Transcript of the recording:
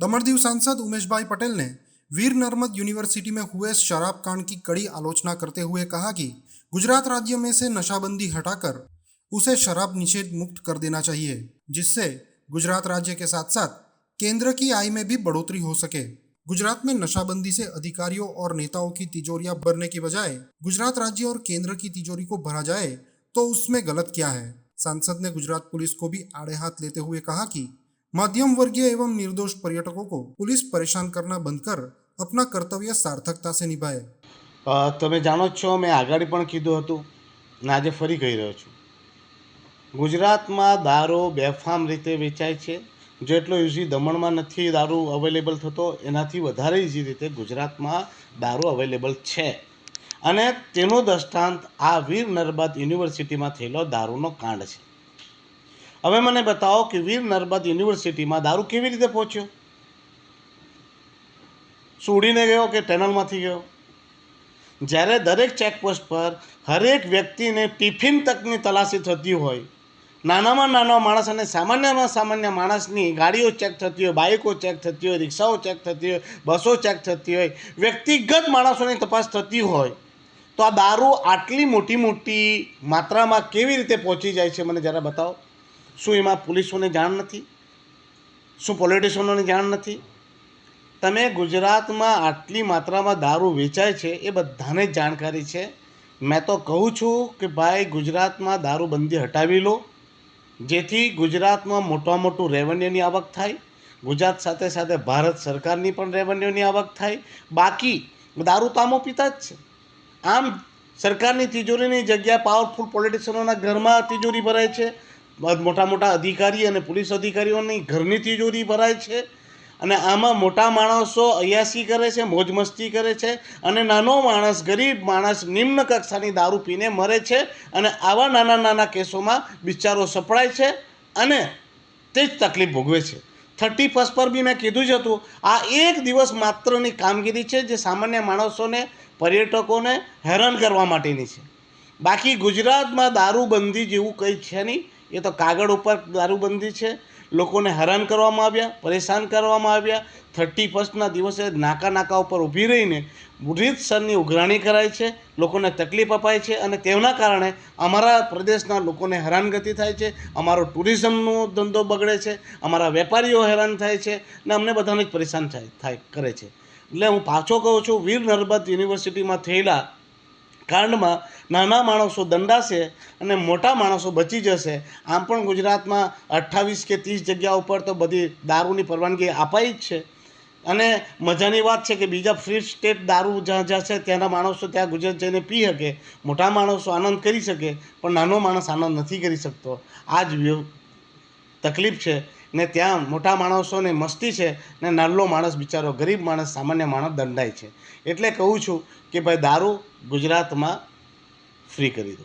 दमणदीव सांसद उमेश भाई पटेल ने वीर नर्मद यूनिवर्सिटी में हुए शराब कांड की कड़ी आलोचना करते हुए कहा कि गुजरात राज्य में से नशाबंदी हटाकर उसे शराब निषेध मुक्त कर देना चाहिए, जिससे गुजरात राज्य के साथ साथ केंद्र की आय में भी बढ़ोतरी हो सके। गुजरात में नशाबंदी से अधिकारियों और नेताओं की तिजोरियां भरने की बजाय गुजरात राज्य और केंद्र की तिजोरी को भरा जाए तो उसमें गलत क्या है। सांसद ने गुजरात पुलिस को भी आड़े हाथ लेते हुए कहा कि मध्यम वर्गीय एवं निर्दोष पर्यटकों को पुलिस परेशान करना बंद कर अपना कर्तव्य सार्थकता से निभाए। તમે જાણો જ છો, મેં આગળ પણ કીધું હતું ને આજે ફરી કહી રહ્યો છું, ગુજરાતમાં દારૂ બેફામ રીતે વેચાય છે. જેટલો ઇઝી દમણમાં નથી દારૂ અવેલેબલ થતો, એનાથી વધારે ઇઝી રીતે ગુજરાતમાં દારૂ અવેલેબલ છે. અને તેનું દૃષ્ટાંત આ વીર નર્મદ યુનિવર્સિટીમાં થયેલો દારૂનો કાંડ છે. હવે મને બતાવો કે વીર નર્મદ યુનિવર્સિટીમાં દારૂ કેવી રીતે પહોંચ્યો? શું ઉડીને ગયો કે ટનલમાંથી ગયો? જ્યારે દરેક ચેકપોસ્ટ પર હરેક વ્યક્તિને ટિફિન તકની તલાશી થતી હોય, નાનામાં નાનો માણસ અને સામાન્યમાં સામાન્ય માણસની ગાડીઓ ચેક થતી હોય, બાઇકો ચેક થતી હોય, રિક્ષાઓ ચેક થતી હોય, બસો ચેક થતી હોય, વ્યક્તિગત માણસોની તપાસ થતી હોય, તો આ દારૂ આટલી મોટી માત્રામાં કેવી રીતે પહોંચી જાય છે? મને જરા બતાવો. શું એમાં પોલીસોને જાણ નથી? શું પોલિટિશિયનોને જાણ નથી? તમે ગુજરાતમાં આટલી માત્રામાં દારૂ વેચાય છે એ બધાને જ જાણકારી છે. મેં તો કહું છું કે ભાઈ, ગુજરાતમાં દારૂબંધી હટાવી લો, જેથી ગુજરાતમાં મોટું રેવન્યુની આવક થાય. ગુજરાત સાથે સાથે ભારત સરકારની પણ રેવન્યુની આવક થાય. બાકી દારૂ તો આમો પીતા જ છે. આમ સરકારની તિજોરીની જગ્યાએ પાવરફુલ પોલિટિશિયનોના ઘરમાં તિજોરી ભરાય છે, મોટા અધિકારી અને પોલીસ અધિકારીઓની ઘરની તિજોરી ભરાય છે. અને આમાં મોટા માણસો અયાસી કરે છે, મોજ મસ્તી કરે છે, અને નાનો માણસ, ગરીબ માણસ નિમ્ન કક્ષાની દારૂ પીને મરે છે. અને આવા નાના કેસોમાં બિચારો સપડાય છે અને તે જ તકલીફ ભોગવે છે. 31 પર બી મેં કીધું જ હતું, આ એક દિવસ માત્રની કામગીરી છે જે સામાન્ય માણસોને, પર્યટકોને હેરાન કરવા માટેની છે. બાકી ગુજરાતમાં દારૂબંધી જેવું કંઈ છે નહીં. એ તો કાગળ ઉપર દારૂબંધી છે. લોકોને હેરાન કરવામાં આવ્યા, પરેશાન કરવામાં આવ્યા. 31ના દિવસે નાકા ઉપર ઊભી રહીને રીતસરની ઉઘરાણી કરાય છે, લોકોને તકલીફ અપાય છે, અને તેના કારણે અમારા પ્રદેશના લોકોને હેરાનગતિ થાય છે. અમારો ટુરિઝમનો ધંધો બગડે છે, અમારા વેપારીઓ હેરાન થાય છે, અને અમને બધાને જ પરેશાન કરે છે. એટલે હું પાછો કહું છું, વીર નર્મદ યુનિવર્સિટીમાં થયેલા કાંડમાં નાના માણસો દંડાશે અને મોટા માણસો બચી જશે. આમ પણ ગુજરાતમાં 28 કે 30 જગ્યા ઉપર તો બધી દારૂની પરવાનગી અપાઈ જ છે. અને મજાની વાત છે કે બીજા ફ્રી સ્ટેટ દારૂ જ્યાં છે ત્યાંના માણસો ત્યાં ગુજરાત જઈને પી શકે, મોટા માણસો આનંદ કરી શકે, પણ નાનો માણસ આનંદ નથી કરી શકતો. આ જ તકલીફ છે. ને ત્યાં મોટા માણસોને મસ્તી છે ને નાનો માણસ, બિચારો ગરીબ માણસ, સામાન્ય માણસ દંડાય છે. એટલે કહું છું કે ભાઈ, દારૂ ગુજરાતમાં ફ્રી કરી દો.